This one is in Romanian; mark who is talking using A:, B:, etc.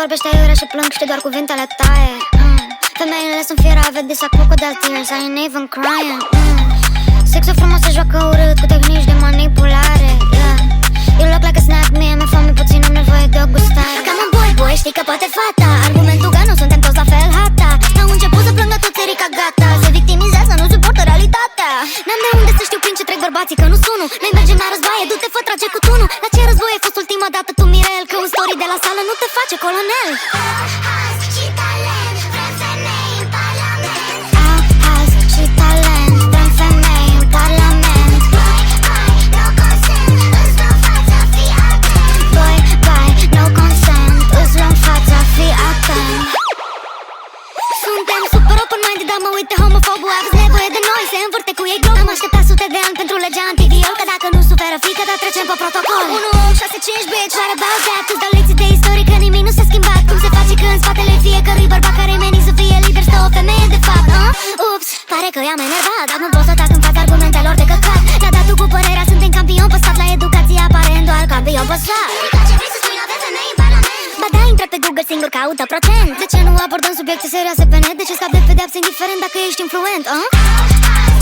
A: vorbește aiurea și plâng, știi doar cuvintele taie. Femeile sunt fiera, vede sa crocodile tears, I ain't even crying. Sexul frumos se joacă urât cu tehnici de manipulare, yeah. You look like a snack, mie mi-e foame puțin, am nevoie de o gustare. Cam un boy, știi că poate fata. Argumentul că nu suntem toți la fel, hata. Au început să plângă toți erica gata. Se victimizează, nu suportă realitatea. N-am de unde să știu prin ce trec bărbații, că nu sunu. Noi mergem la războaie, du-te, fă trage cu tunul. La ce război ai fost ultima dată tu, Mirel? Că un story de la sală nu te face colonel.
B: Azi și talent, vrem femei în parlament.
A: Azi și talent, vrem femei în parlament.
B: No consent, îți dau fața, fii atent.
A: Bye, no consent, îți luăm fața, fii atent. Suntem super open-minded, dar mă uit de homofobul. Aveți nevoie de noi, se învârte cu ei globul. Am așteptat sute de ani pentru legea antiviol, că dacă nu suferă fică, dar trecem pe protocol. 1-6-5, bitch, what about that? Tu dau lecții de istorie, că nimic nu s-a schimbat. Cum se face că în spatele fiecărui bărbat care meni să fie liber stă o femeie de fapt, Ups, pare că i-am enervat, dar nu pot să tac în fața argumentelor de căcat. Le-a dat tu cu părerea, suntem campion pe stat. La educație aparent doar campion pe stat.
B: Ce vrei să spui, nu avem femei în parlament?
A: Ba da, intră pe Google, singur caută procent. De ce nu abordăm subiecte serioase pe net? De ce scap de pedeapsă indiferent dacă ești influent,
B: Azi